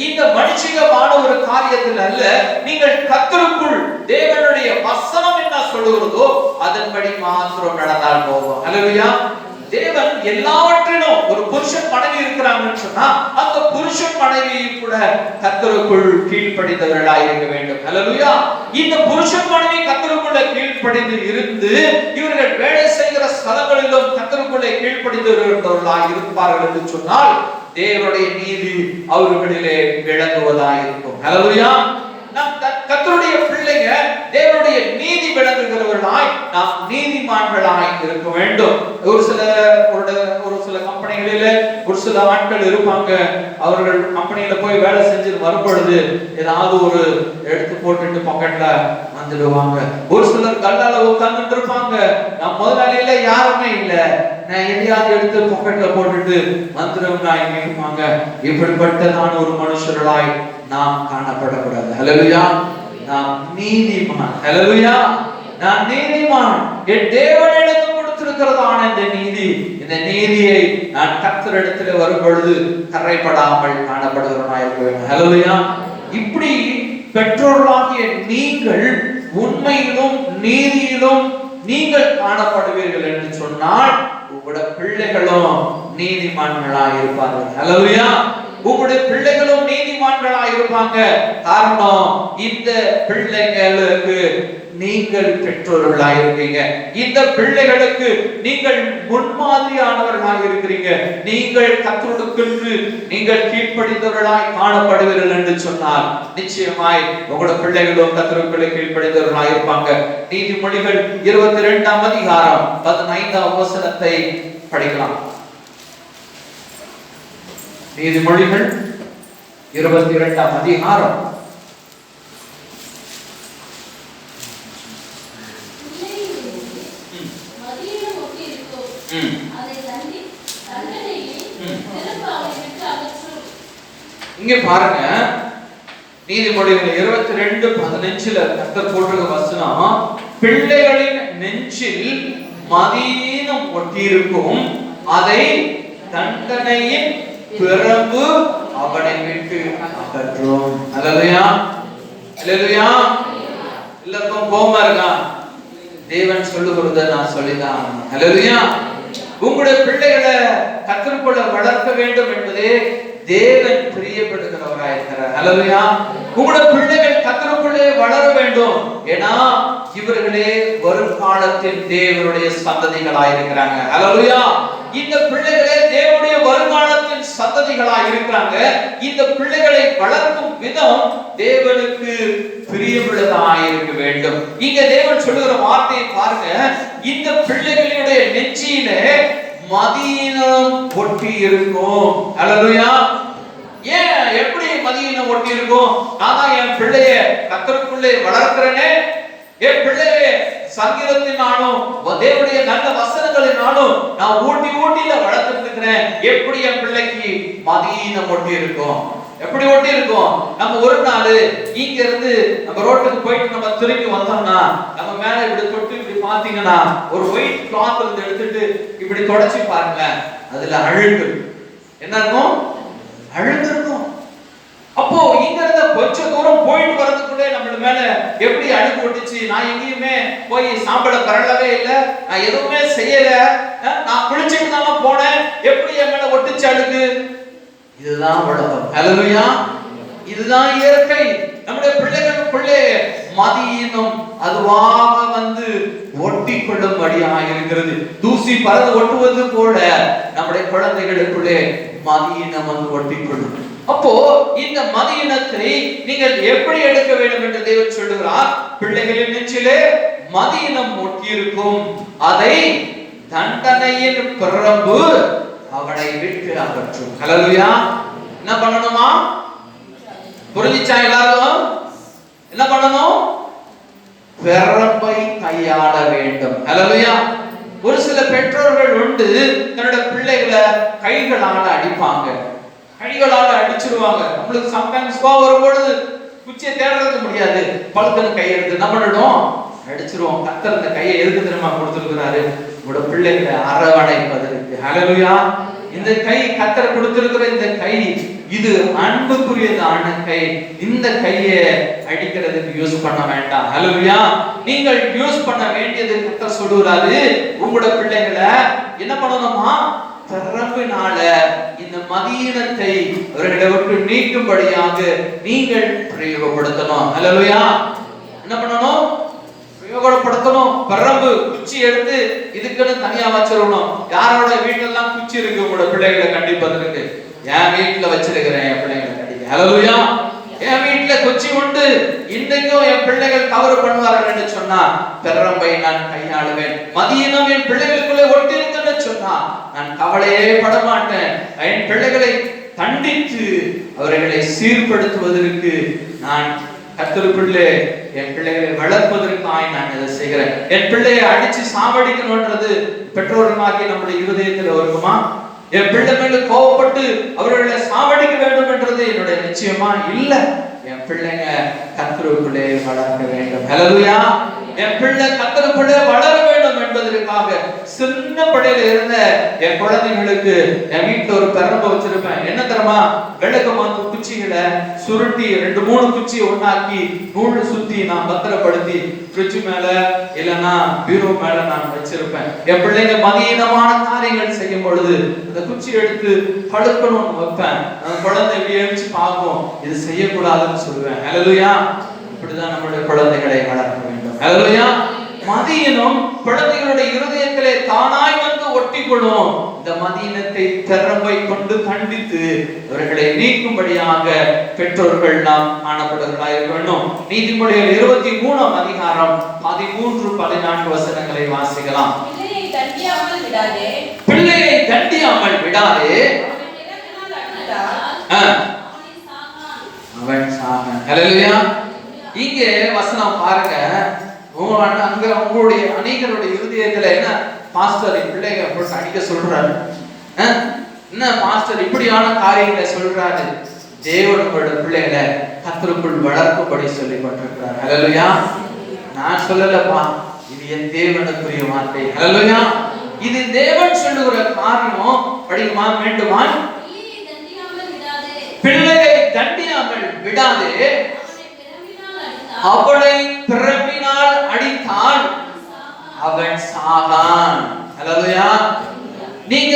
இந்த மனுஷிகமான ஒரு காரியத்தில் அல்ல, நீங்கள் கர்த்தருக்குள் தேவனுடைய வசனம் என்ன சொல்லுகிறதோ அதன்படி மாத்திரம் நடந்தால் போதும். ஹல்லேலூயா. தேவன் எல்லாவற்றிலும், ஒரு புருஷன் மனைவி இருக்கிறாங்கன்னு சொன்னா அந்த புருஷன் மனைவியும் கூட கர்த்தருக்குள் கீழ்ப்படிந்தவர்களாய் இருக்க வேண்டும். ஹல்லேலூயா. இந்த புருஷன் மனைவி கர்த்தருக்குள்ள கீழ்ப்படிந்து இருந்து இவர்கள் வேலை செய்கிற ஸ்தலங்களிலும் கர்த்தருக்குள்ளே கீழ்ப்படிந்தவர்களாய் இருப்பார்கள் என்று சொன்னால் தேவனுடைய நீதி அவர்களிலே விளங்குவதாய் இருக்கும். ஹல்லேலூயா. நாம் கர்த்தருடைய பிள்ளைங்க தேவனுடைய நீதி விளங்குகிறவர்களாய் நாம் நீதிமான்களாய் இருக்க வேண்டும். ஒரு சில கம்பெனிகளில ஒரு சில ஆட்கள் இருப்பாங்க, அவர்கள் கம்பெனியில போய் வேலை செஞ்சுட்டு வரும்பொழுது ஏதாவது ஒரு எடுத்து போட்டுட்டு பாக்கெட்ல வந்துடுவாங்க. ஒரு சிலர் கல்லால உட்கார்ந்துட்டு இருப்பாங்க, நான் முதலாளியில யாருமே இல்ல, நான் எதையாவது எடுத்து பாக்கெட்ல போட்டுட்டு வந்துடுவாங்க இருப்பாங்க. இப்படிப்பட்டதான ஒரு மனுஷர்களாய் நாம் காணப்படக்கூடாது. ஹல்லேலூயா. நாம் நீதிமான். ஹல்லேலூயா. நான் நீதிமான். என் தேவன் எனக்கு கொடுத்திருக்கிறதான இந்த நீதி, இந்த நீதியை நான் கர்த்தரிடத்தில் வரும் பொழுது கரைபடாமல் காணப்படுகிறவனாய் இருக்க வேண்டும். ஹல்லேலூயா. இப்படி பெற்றோர்களாகிய நீங்கள் உண்மையிலும் நீதியிலும் நீங்கள் காணப்படுவீர்கள் என்று சொன்னால் உங்களுடைய பிள்ளைகளும் நீதிமான்களாய் இருப்பார்கள். ஹல்லேலூயா. உங்களுடைய பிள்ளைகளும் நீதிமான்களா இருப்பாங்க. காரணம், இந்த பிள்ளைகளுக்கு நீங்கள் பெற்றோர்களா இருக்கீங்க. இந்த பிள்ளைகளுக்கு நீங்கள் முன்மாதிரியானவர்களாக இருக்கிறீங்க. நீங்கள் கர்த்தருக்கு நீங்கள் கீழ்ப்படிந்தவர்களாய் காணப்படுவீர்கள் என்று சொன்னால் நிச்சயமாய் உங்களோட பிள்ளைகளும் கர்த்தருக்கு கீழ்ப்படிந்தவர்களாக இருப்பாங்க. நீதிமொழிகள் 22ஆம் அதிகாரம் 15ஆம் வசனத்தை படிக்கலாம். நீதிமொழிகள் 22ஆம் அதிகாரம் இங்க பாருங்க, நீதிமொழிகள் 22:15 கர்த்தர் போட்டிருக்க வசனம், பிள்ளைகளின் நெஞ்சில் மதீனம் ஒட்டியிருக்கும், அதை தண்டனையின் பிரம்பு அவனை விட்டு அகற்றும். அல்லேலூயா, அல்லேலூயா. எல்லாருக்கும் கோபமா இருக்கா? தேவன் சொல்லுகிறத நான் சொல்லிதான். அல்லேலூயா. உங்களுடைய பிள்ளைகளை கர்த்தருக்குள்ள வளர்க்க வேண்டும் என்பதே தேவன் பிரியப்படுகிறவராய் இருக்கிறார். அல்லேலூயா. உங்களுடைய பிள்ளைகள் கர்த்தருக்குள்ளே வளர வேண்டும். ஏன்னா இவர்களே வருங்காலத்தில் தேவனுடைய சந்ததிகளாய் இருக்கிறாங்க. அல்லேலூயா. இந்த பிள்ளைகளே தேவனுடைய வருங்காலத்தின் சந்ததிகளாய் இருக்கிறாங்க. இந்த பிள்ளைகளை வளர்க்கும் விதம் தேவனுக்கு பிரியமுள்ளதாய் இருக்க வேண்டும். இங்க தேவன் சொல்லுகிற வார்த்தையை பாருங்க, இந்த பிள்ளைகளுடைய நெஞ்சிலே மதீனம் ஒட்டி இருக்கும். அல்லேலூயா. ஏன், எப்படி மதீனம் ஒட்டி இருக்கும்? நான் என் பிள்ளைய கர்த்தருக்குள்ளே வளர்க்கிறேனே, என் பிள்ளைய சங்கீதத்தினாலும் தேவனுடைய நல்ல வசனங்களினாலும் நான் ஊட்டில வளர்த்துட்டு இருக்கிறேன். எப்படி என் பிள்ளைக்கு மதீனம் ஒட்டி இருக்கும்? எப்படி ஒட்டி இருக்கும்? நம்ம ஒரு நாள் இங்க இருந்து நம்ம ரோட்டுக்கு போயிட்டு நம்ம திரும்பி வந்தோம்னா நம்ம மேல இப்படி தொட்டு இப்படி பாத்தீங்கன்னா ஒரு ஒயிட் கிளாத் இருந்து எடுத்துட்டு இப்படி தொடச்சி பாருங்க, அதுல அழுக்கு என்ன இருக்கும்? அழுக்கு இருக்கும். அப்போ இங்க இருந்து கொஞ்சம் தூரம் போயிட்டு வரதுக்குள்ளே நம்ம மேல எப்படி அழுக்கு ஒட்டிச்சு. நான் எங்கேயுமே போய் சாப்பிட பரலவே இல்லை, நான் எதுவுமே செய்யல, நான் குளிச்சுட்டு தான் போனேன், எப்படி என் மேல ஒட்டிச்சு அழுக்கு? இதுதான் உலகம். அல்லேலூயா. இதுதான் இயற்கை. நம்முடைய பிள்ளைகளுக்குள்ளே மதீனம் அதுவாக வந்து ஒட்டி கொள்ளும்படியாக இருக்கிறது. தூசி பறந்து ஒட்டுவது போல நம்முடைய குழந்தைகளுக்குள்ளே மதீனம் வந்து ஒட்டி கொள்ளும். அப்போ இந்த மதீனத்தை நீங்கள் எப்படி எடுக்க வேண்டும் என்று தேவன் சொல்லுகிறார். பிள்ளைகளின் நெஞ்சிலே மதீனம் ஒட்டி இருக்கும், அதை தண்டனையின் பிரம்பு அவனை விட்டு அகற்றும். அல்லேலூயா. என்ன பண்ணணுமா? புரிஞ்சிச்சா எல்லாரும்? என்ன பண்ணணும்? பிரம்பை கையாள வேண்டும். அல்லேலூயா. ஒரு சில பெற்றோர்கள் உண்டு, தன்னோட பிள்ளைகளை கைகளால அடிப்பாங்க, கைகளால அடிச்சிருவாங்க. நம்மளுக்கு சம்டைம்ஸ் கோவம் வரும்பொழுது குச்சியை தேடுறது முடியாது, பழுத்தன்னு கை எடுத்து என்ன பண்ணிடும்? அடிச்சிருவோம். கர்த்தர் அந்த கையை எதுக்கு தெரியுமா கொடுத்திருக்கிறாரு? உங்களோட பிள்ளைகளை அரவணைப்பதற்கு. அல்லேலூயா. இந்த கை கர்த்தர் கொடுத்திருக்கிற இந்த கை, இது அன்புக்குரியதான கை. இந்த கையை அடிக்கிறதுக்கு யூஸ் பண்ண வேண்டாம். அல்லேலூயா. நீங்கள் யூஸ் பண்ண வேண்டியது கர்த்தர் சொல்லுறாரு, உங்களோட பிள்ளைகளை என்ன பண்ணணுமா? பிரம்பினால இந்த மதீனத்தை அவர்களை விட்டு நீக்கும்படியாக நீங்கள் பிரயோகப்படுத்தணும். அல்லேலூயா. என்ன பண்ணணும்? பிரயோகப்படுத்தணும். பிரம்பு குச்சி எடுத்து இதுக்குன்னு தனியா வச்சிடணும். யாரோட வீட்டெல்லாம் குச்சி இருக்கு உங்களோட பிள்ளைகளை கண்டிப்பதற்கு? என் வீட்டுல வச்சிருக்கிறேன் என் பிள்ளைகளை கண்டிக்க. அல்லேலூயா. என் வீட்டுல குச்சி உண்டு. இன்றைக்கும் என் பிள்ளைகள் தவறு பண்ணுவார்கள் என்று சொன்னா பிரம்பை நான் கையாளுவேன். மதீனம் என் பிள்ளைகளுக்குள்ளே ஒட்டி இருக்குன்னு சொன்னா நான் கவலையே பட மாட்டேன். என் பிள்ளைகளை தண்டித்து அவர்களை சீர்படுத்துவதற்கு நான் கர்த்தருக்குள்ளே என் பிள்ளைகளை வளர்ப்பதற்காக நான் இதை செய்கிறேன். என் பிள்ளையை அடிச்சு சாவடிக்கணும்ன்றது பெற்றோர்களாகிய நம்முடைய இருதயத்தில் இருக்குமா? என் பிள்ளை மேல கோவப்பட்டு அவர்களை சாவடிக்க வேண்டும் என்றது என்னுடைய நிச்சயமா இல்ல. என் பிள்ளைங்க கர்த்தருக்குள்ளே வளர வேண்டும். அல்லேலூயா. என் பிள்ளை கர்த்தருக்குள்ளே வளர வேண்டும் என்பதற்காக சின்ன படையில இருந்த என் குழந்தைகளுக்கு என் வீட்டுல ஒரு பெரம்பு வச்சிருப்பேன். என்ன தெரியுமா? விளக்கு மாத்து குச்சிகளை சுருட்டி 2-3 குச்சியை ஒண்ணாக்கி நூல் சுத்தி நான் பத்திரப்படுத்தி ஃப்ரிட்ஜ் மேல இல்லைன்னா பீரோ மேல நான் வச்சிருப்பேன். என் பிள்ளைங்க மதியீனமான காரியங்கள் செய்யும் பொழுது அந்த குச்சி எடுத்து படுக்கணும்னு வைப்பேன். அந்த குழந்தை இப்படி எழுச்சி பார்க்கும், இது செய்யக்கூடாதுன்னு சொல்லுவேன். ஹல்லேலூயா. இப்படிதான் நம்முடைய குழந்தைகளை வளர்க்க வேண்டும். ஹல்லேலூயா. மதியினம் குழந்தைகளுடைய இருதயத்திலே தானாய் வந்து ஒட்டிக்கொள்ளும். இந்த மதியினத்தை திறமை கொண்டு கண்டித்து அவர்களை நீக்கும்படியாக பெற்றோர்கள் நாம் காணப்படுவர்களாக இருக்க வேண்டும். நீதிமொழிகள் 23ஆம் அதிகாரம் 13-14 வசனங்களை வாசிக்கலாம். பிள்ளையை தண்டியாமல் விடாதே, அவன் சாகான். ஹல்லேலூயா. இங்கே வசனம் பாருங்க. அங்க உங்களுடைய அநேகருடைய இருதயத்துல என்ன பாஸ்டர் பிள்ளைங்க போட்டு அடிக்க சொல்றாரு, என்ன பாஸ்டர் இப்படியான காரியங்களை சொல்றாரு? தேவன் உங்களோட பிள்ளைகளை கர்த்தருக்குள் வளர்க்கும்படி சொல்லி கொண்டிருக்கிறார். ஹல்லேலூயா. நான் சொல்லலப்பா, இது என் தேவனுக்குரிய வார்த்தை. ஹல்லேலூயா. இது தேவன் சொல்லுகிற காரியம். படிக்குமா வேண்டுமா? பிள்ளையை தண்டியாமல் விடாதே, அவளை பிறப்பினால் அடித்தால் அவன் சாகான். ஹல்லேலூயா. நீங்க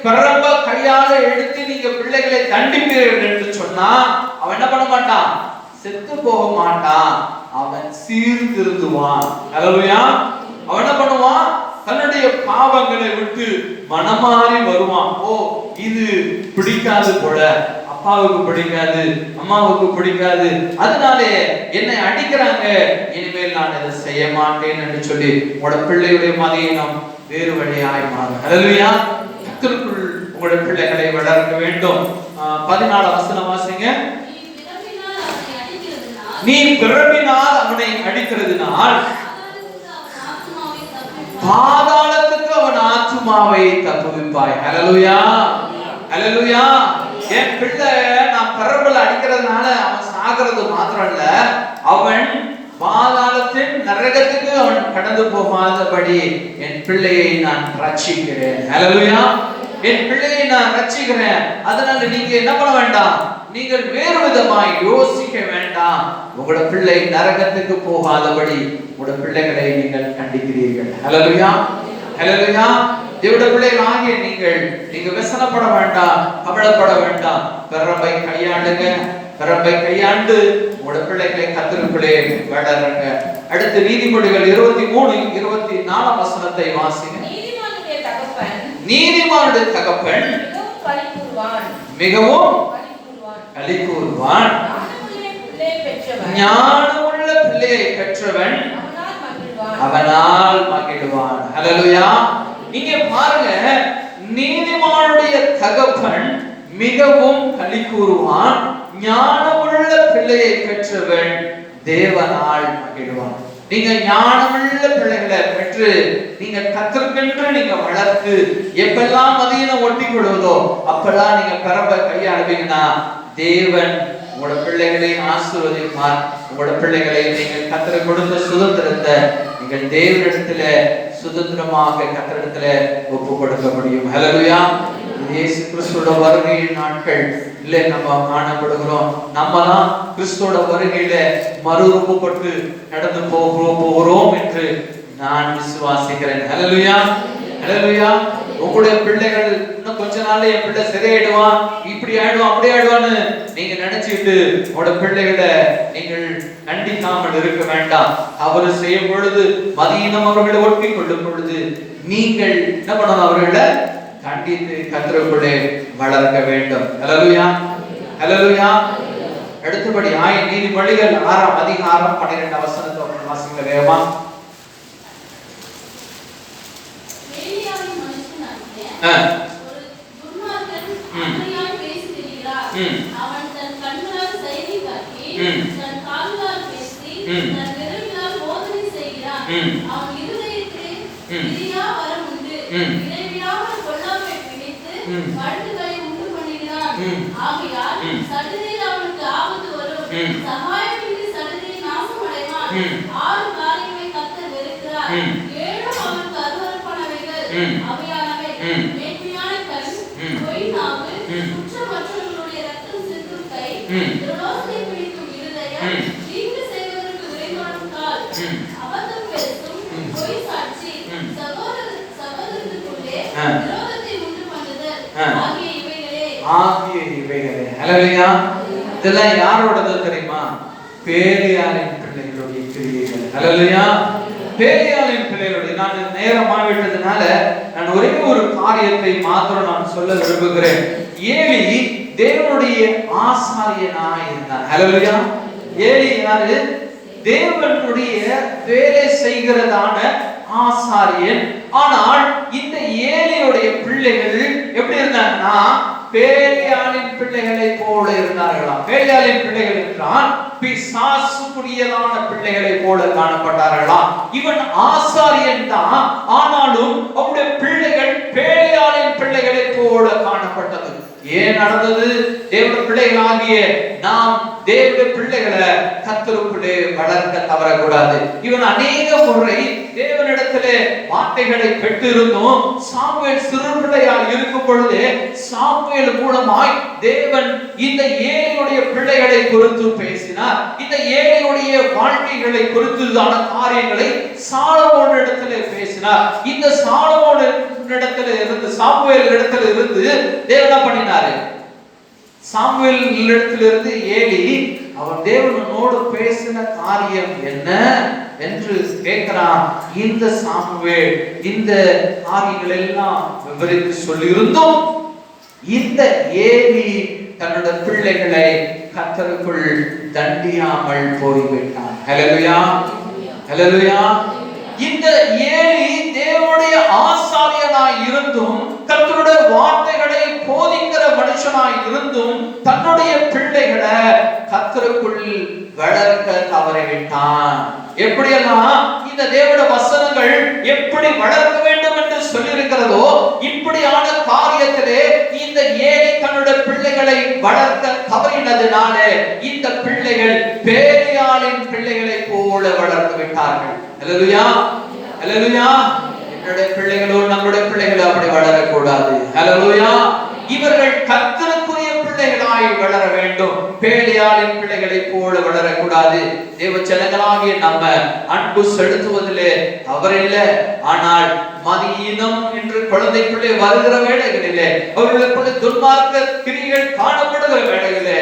பிறம்ப கையால எடுத்து நீங்க பிள்ளைகளை தண்டிப்பீர்கள் என்று சொன்னா அவன் என்ன பண்ண மாட்டான்? செத்து போக மாட்டான், அவன் சீர்திருந்துவான். ஹல்லேலூயா. அவன் என்ன பண்ணுவான்? தன்னுடைய பாவங்களை விட்டு மனமாறி வருவான். ஓ, இது பிடிக்காது போல, அப்பாவுக்கு பிடிக்காது, அம்மாவுக்கு பிடிக்காது, அதனாலே என்னை அடிக்கிறாங்க, இனிமேல் நான் இதை செய்ய மாட்டேன் என்று சொல்லி உங்களோட பிள்ளையுடைய மதியினம் வேறு வழியாய் மாறும். ஹல்லேலூயா. கர்த்தருக்குள் உங்களுடைய பிள்ளைகளை வளர்க்க வேண்டும். 14 வசனம் வாசிங்க. நீ பிறப்பினால் அவனை அடிக்கிறதுனால் பாதாளத்துக்கு அவன் ஆத்துமாவை தப்புவிப்பாய். ஹல்லேலூயா. ஹல்லேலூயா. என் பிள்ளை நான் பிறப்புல அடிக்கிறதுனால அவன் சாகிறது மாத்திரம் இல்ல, அவன் பாதாளத்தின் நரகத்துக்கு அவன் கடந்து போகாதபடி என் பிள்ளையை நான் ரட்சிக்கிறேன். ஹல்லேலூயா. என் பிள்ளையை நான் ரட்சிக்கிறேன். அதனால நீங்க என்ன பண்ண வேண்டாம், நீங்கள் வேறு விதமாய் யோசிக்க வேண்டாம். உங்களோட பிள்ளை நரகத்துக்கு போகாதபடி உங்களோட பிள்ளைகளை நீங்கள் கண்டிக்கிறீர்கள். ஹல்லேலூயா. ஹல்லேலூயா. தேவனுடைய பிள்ளைகள் ஆகிய நீங்க व्यसனப்பட வேண்டாம், கவலைப்பட வேண்டாம். பிறப்பை கையாண்டுங்க. பிறப்பை கையாண்டு உங்களோட பிள்ளைகளை கர்த்தருக்குள்ளே வளருங்க. அடுத்து நீதிமொழிகள் 23-24 வசனத்தை வாசிங்க. நீதிமானுடைய தகப்பன் மிகவும் களிகூர்வான், ஞானமுள்ள பிள்ளையை பெற்றவன் அவனால் மகிழ்வான். ஹல்லேலூயா. இங்க பாருங்க, நீதிமானுடைய தகப்பன் மிகவும் களிகூர்வான், ஞானமுள்ள பிள்ளையை பெற்றவன் தேவனால் மகிழ்வான். நீங்க ஞானமுள்ள பிள்ளைகளை பெற்று நீங்க கர்த்தருக்கென்று நீங்க வளர்த்து எப்பெல்லாம் மதியினம் ஒட்டி கொள்வதோ அப்பெல்லாம் நீங்க பிறப்ப கையாளுவீங்கன்னா தேவன் உங்களோட பிள்ளைகளை ஆசீர்வதிப்பார். உங்களோட பிள்ளைகளை நீங்கள் கர்த்தருக்கு கொடுத்த சுதந்திரத்தை நீங்கள் தேவனிடத்துல சுதந்திரமாக கர்த்தரிடத்துல ஒப்பு கொடுக்க முடியும். ஹல்லேலூயா. இயேசு கிறிஸ்துவோட வருகை நாட்கள் இல்லை நம்ம காணப்படுகிறோம். நம்மலாம் கிறிஸ்துவோட வருகையில மறுரூபப்பட்டு நடந்து போகிறோம் என்று நான் விசுவாசிக்கிறேன். ஹல்லேலூயா. ஹல்லேலூயா. உங்களுடைய பிள்ளைகள் இன்னும் கொஞ்ச நாள்ல என் பிள்ளை சரியாயிடுவான், இப்படி ஆயிடுவான், அப்படி ஆயிடுவான்னு நீங்க நினைச்சிட்டு உங்களோட பிள்ளைகளை நீங்கள் கண்டிக்காமல் இருக்க வேண்டாம். அவரு செய்யும் பொழுது மதியினம் அவர்களை ஒட்டி கொள்ளும் பொழுது நீங்கள் என்ன பண்ணணும்? அவர்களை கண்டித்து கர்த்தருக்குள்ளே வளர்க்க வேண்டும். ஹல்லேலூயா. ஹல்லேலூயா. அடுத்தபடி நீதிமொழிகள் 6ஆம் அதிகாரம் 12 வசனத்தை வாசிங்க வேகமா. அவன் தன் கண்களால் செய்தி காட்டி தன் கால்களால் பேசி தன் விரல்களால் போதனை செய்கிறான். அவன் இருதயத்தில் பிரியா வரம் உண்டு, இடைவிடாமல் கொல்லாமை பிடித்து வழக்குகளை உண்டு பண்ணுகிறான். ஆகையால் சடுதியில் அவனுக்கு ஆபத்து வரும், சகாயமின்றி சடுதியில் நாசமடைவான். 6 காரியங்களை கர்த்தர் வெறுக்கிறார், 7 அவனுக்கு அருவருப்பானவைகள். அவையானவை மேன்மையான கண், பொய் நாவு, குற்றமற்றவர்களுடைய ரத்தம் சிந்தும் கை, துரோகத்தை பிடிக்கும் இருதயம், தீங்கு செய்வதற்கு விரைவான கால், அபத்தம் பேசும், பொய் சாட்சி, சகோதரருக்குள்ளே விரோதத்தை உண்டு பண்ணுதல் ஆகிய இவைகளே. ஹல்லேலூயா. இதெல்லாம் யாரோடது தெரியுமா? பேலியாளின் பிள்ளைகளுடைய கிரியைகள். ஹல்லேலூயா. பேலியாளின் பிள்ளைகளுடைய. நான் நேரமாவிட்டதுனால நான் ஒரே ஒரு காரியத்தை மாத்திரம் நான் சொல்ல விரும்புகிறேன். ஏலி தேவனுடைய ஆசாரியனாய் இருந்தான். ஹல்லேலூயா. ஏலி யாரு? தேவனுடைய வேலை செய்கிறதான ஆசாரியன். ஆனால் இந்த ஏலியுடைய பிள்ளைகள் எப்படி இருந்தாங்கன்னா பேலியாளின் பிள்ளைகளை போல இருந்தார்களாம். பேலியாளின் பிள்ளைகள் என்றால் பிசாசுக்குரியதான பிள்ளைகளை போல காணப்பட்டார்களாம். இவன் ஆசாரியன் தான், ஆனாலும் அவருடைய பிள்ளைகள் பேலியாளின் பிள்ளைகளை போல காணப்பட்டது. ஏன் நடந்தது? தேவனுடைய பிள்ளைகளாகிய நாம் தேவனுடைய பிள்ளைகளை கர்த்தருக்குள்ளே வளர்க்க தவறக்கூடாது. இவன் அநேக முறை தேவனிடத்திலே வார்த்தைகளை பெற்றிருந்தும் சாமுவேல் சிறு பிள்ளையாய் இருக்கும் பொழுது சாமுவேல் மூலமாய் தேவன் இந்த ஏலியுடைய பிள்ளைகளை குறித்து பேசினார். இந்த ஏலியுடைய வாழ்க்கைகளை குறித்துதான காரியங்களை சாலமோனிடத்திலே பேசினார். இந்த சாலமோனிடத்திலே இருந்து சாமுவேல் இடத்துல இருந்து தேவன் என்ன பண்ணினாரு? சாமுவேல் இடத்திலிருந்து ஏலி அவன் தேவனோடு பேசின காரியம் என்ன என்று கேட்கிறான். இந்த சாமுவேல் இந்த காரியங்கள் எல்லாம் விவரித்து சொல்லியிருந்தும் இந்த ஏலி தன்னுடைய பிள்ளைகளை கர்த்தருக்குள் தண்டியாமல் போய்விட்டான். ஹல்லேலூயா. ஹல்லேலூயா. இந்த ஏலி தேவனுடைய ஆசாரியனாய் இருந்தும் கர்த்தருடைய வார்த்தைகளை போதிக்கிற மனுஷனாய் இருந்தும் தன்னுடைய பிள்ளைகளை கர்த்தருக்குள் வளர்க்க தவறிவிட்டான். எப்படியெல்லாம் இந்த தேவனுடைய வசனங்கள் எப்படி வளர்க்க வேண்டும் என்று சொல்லியிருக்கிறதோ இப்படியான காரியத்திலே இந்த ஏலி தன்னுடைய பிள்ளைகளை வளர்க்க தவறினதுனால இந்த பிள்ளைகள் பேலியாளின் பிள்ளைகளை போல வளர்த்து விட்டார்கள். ஹல்லேலூயா. ஹல்லேலூயா. என்னுடைய பிள்ளைகளோ நம்முடைய பிள்ளைகள் அப்படி வளரக்கூடாது. ஹல்லேலூயா. இவர்கள் கர்த்தருக்குரிய பிள்ளைகளாய் வளர வேண்டும். பேலியாளின் பிள்ளைகளை போல வளரக்கூடாது. தேவ ஜனங்களாகிய நம்ம அன்பு செலுத்துவதிலே தவறில்லை. ஆனால் மதியினம் என்று குழந்தைக்குள்ளே வருகிற வேளைகளிலே அவர்களுக்குள்ளே துன்மார்க்க கிரியைகள் காணப்படுகிற வேளைகளிலே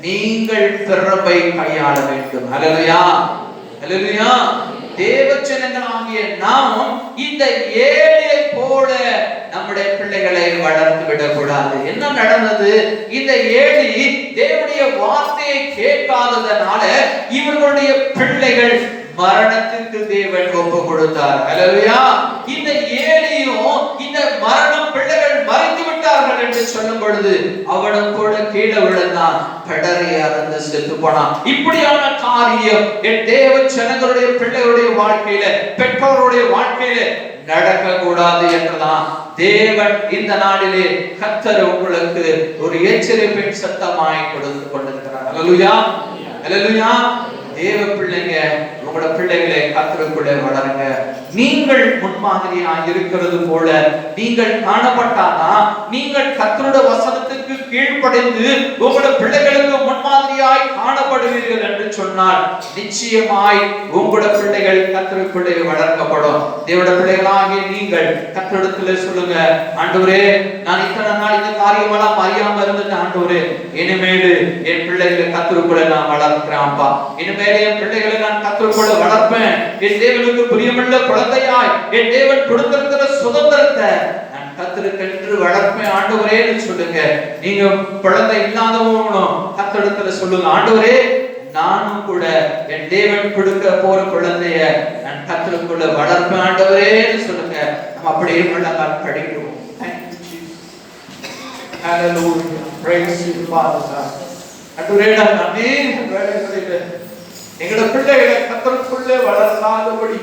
நீங்கள் பிறப்பை கையாள வேண்டும். ஹல்லேலூயா. ஹல்லேலூயா. தேவ ஜனங்களாகிய நாம் இந்த ஏலியை போல நம்முடைய பிள்ளைகளை வளர்த்து விடக்கூடாது. என்ன நடந்தது? இந்த ஏலி தேவனுடைய வார்த்தையை கேட்காததனால இவர்களுடைய பிள்ளைகள் மரணத்திற்கு தேவன் ஒப்பு கொடுத்தார். ஹல்லேலூயா. இந்த ஏலியும் இந்த மரணம் பிள்ளைகள் மறைத்து விட்டார்கள் என்று சொல்லும் பொழுது அவனும் கூட கீழே விழுந்தான், கடறி அறந்து செத்து போனான். இப்படியான காரியம் என் தேவ ஜனங்களுடைய பிள்ளைகளுடைய வாழ்க்கையில பெற்றோருடைய வாழ்க்கையில நடக்க கூடாது என்றுதான் தேவன் இந்த நாளிலே கர்த்தர் உங்களுக்கு ஒரு எச்சரிப்பின் சத்தமாய் கொடுத்து கொண்டிருக்கிறார். ஹல்லேலூயா. ஹல்லேலூயா. தேவ பிள்ளைங்க உங்களோட பிள்ளைகளை கர்த்தருக்குள்ளே வளருங்க. நீங்கள் முன்மாதிரியாய் இருக்கிறது போல நீங்கள் காணப்பட்டானா நீங்கள் கர்த்தருடைய வசனத்துக்கு கீழ்ப்படிந்து உங்களோட பிள்ளைகளுக்கு முன்மாதிரியாய் காணப்படுவீர்கள் என்று சொன்னால் நிச்சயமாய் உங்களோட பிள்ளைகள் கர்த்தருக்குள்ளே வளர்க்கப்படும். தேவனுடைய பிள்ளைகளாகிய நீங்கள் கர்த்தரிடத்திலே சொல்லுங்க, ஆண்டவரே நான் இத்தனை நாள் இந்த காரியமெல்லாம் அறியாம இருந்தேன் ஆண்டவரே, இனிமேல் என் பிள்ளைகளை கர்த்தருக்குள்ளே நான் வளர்க்கிறேன்ப்பா. இனிமேல் என் பிள்ளைகளை நான் கர்த்தருக்குள்ளே வளர்ப்பேன். என் தேவனுக்கு பிரியமுள்ள குழந்தையாய் என் தேவன் கொடுத்திருக்கிற சுதந்திரத்தை நான் கர்த்தருக்கென்று வளர்ப்பேன் ஆண்டவரேன்னு சொல்லுங்க. நீங்க குழந்தை இல்லாதவங்களும் கர்த்தரிடத்துல சொல்லுங்க, ஆண்டவரே நானும் கூட என் தேவன் கொடுக்க போற குழந்தைய நான் கர்த்தருக்குள்ள வளர்ப்பேன் ஆண்டவரேன்னு சொல்லுங்க. நம்ம அப்படியே முழங்கால் படிக்கிறோம். Hallelujah. Praise you, Father God. ஆண்டவரே நான் அநேக வேளைகளிலே எங்களோட பிள்ளைகளை கர்த்தருக்குள்ளே வளர்க்காதபடி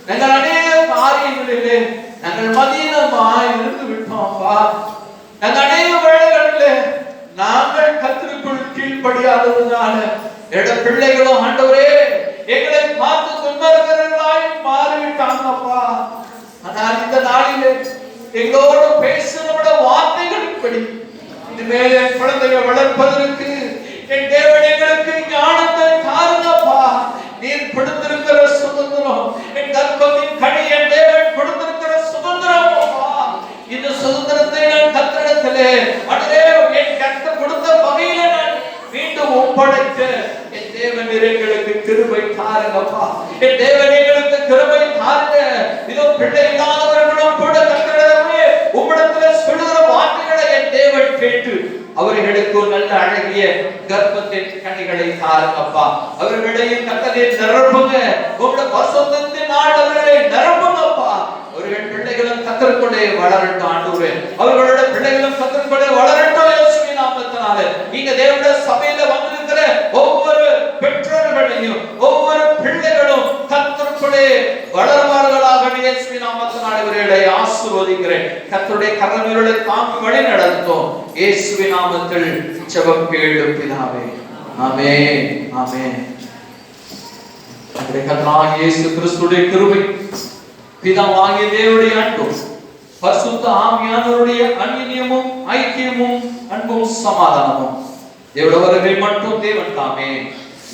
நாங்கள் அநேக காரியங்களிலே நாங்கள் மதீனமாய் இருந்து விட்டோம்ப்பா. நாங்கள் அநேக வேளைகளிலே நாங்கள் கர்த்தருக்குள் கீழ்ப்படியாததுனால என்னோட பிள்ளைகளும் ஆண்டவரே எங்களை பார்த்து துன்பர்களாய் மாறிவிட்டாங்கப்பா. ஆனால் இந்த நாளிலே எங்களோடு பேசின வார்த்தைகளின்படி இனிமேல் என் குழந்தையை வளர்ப்பதற்கு என் தேவன் எங்களுக்கு ஞானத்தை தாருங்கப்பா. நீர் கொடுத்திருக்கிற சுதந்திரம், என் கர்ப்பத்தின் கனி என் தேவன் கொடுத்திருக்கிற சுதந்திரம் அப்பா. இந்த சுதந்திரத்தை நான் கர்த்தரிடத்திலே அடரே என் கர்த்தர் கொடுத்த வகையில நான் மீண்டும் ஒப்படைக்க என் தேவன் எங்களுக்கு கிருபை தாருங்கப்பா. என் தேவன் எங்களுக்கு கிருபை தாருங்க. இதோ பிள்ளை இல்லாதவர்களும் கூட கர்த்தரிடமே உம்மிடத்திலே சொல்லுகிற வார்த்தைகளை என் தேவன் கேட்டு அவர்களுக்கு நல்ல அழகிய கர்ப்பத்தின் கனிகளை தாருங்கப்பா. அவர்களையும் கர்த்தரே நிரப்புங்க. உங்களுடைய பரிசுத்தத்தின் ஆண்டவர்களை நிரப்புங்கப்பா. அவர்கள் பிள்ளைகளும் கர்த்தருக்குள்ளே வளரட்டும் ஆண்டவரே. அவர்களுடைய பிள்ளைகளும் கர்த்தருக்குள்ளே வளரட்டும் இயேசுவின் நாமத்தினாலே. நீங்க தேவனுடைய சபையில வந்திருக்கிற ஒவ்வொரு பெற்றோர்களையும் ஒவ்வொரு பிள்ளைகளும் கர்த்தருக்குள்ளே வளர்வார்களாக இயேசுவின் நாமத்தினாலே அவர்களை ஆசீர்வதிக்கிறேன். கர்த்தருடைய கரங்களை தாங்கி வழி நடத்தும் இயேசுவின் நாமத்தில் ஜெபம் கேளும் பிதாவே. ஆமென் ஆமென். நம்முடைய கர்த்தராகிய இயேசு கிறிஸ்துவின் கிருபை, பிதாவாகிய தேவனுடைய அன்பும் பரிசுத்த ஆவியானவருடைய அந்நியமும் ஐக்கியமும் அன்பும் சமாதானமும் தேவனுடைய மட்டும் தேவன் தாமே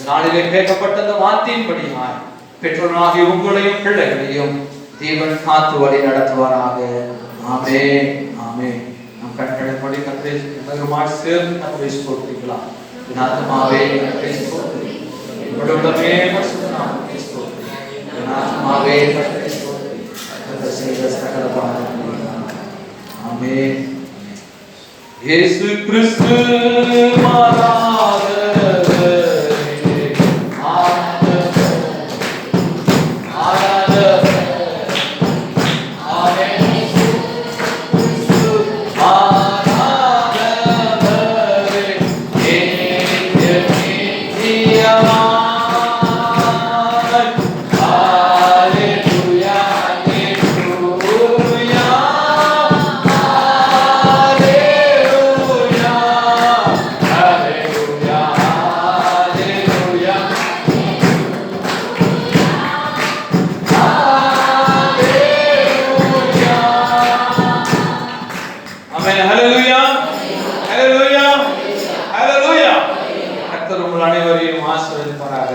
நாளிலே கேட்கப்பட்ட அந்த வார்த்தையின்படியாய் பெற்றோராகிய உங்களையும் பிள்ளைகளையும் தேவன் காத்து வழி நடத்துவாராக. ஆமென் ஆமென். நம் கண்களை மூடி கர்த்தரை மகிமையாய் சேர்ந்து நம்மை ஸ்தோத்திரிக்கலாம். என் ஆத்துமாவே கர்த்தரை ஸ்தோத்திரி, உம்முடைய பரிசுத்த நாமத்தை ஸ்தோத்திரி. என் ஆத்துமாவே கர்த்தரை ஸ்தோத்திரி, கர்த்தர் செய்த சகல பாவங்களை. ஆமென். இயேசு கிறிஸ்து மாறாதவரே, அனைவரையும் ஆசீர்வதிப்பாராக.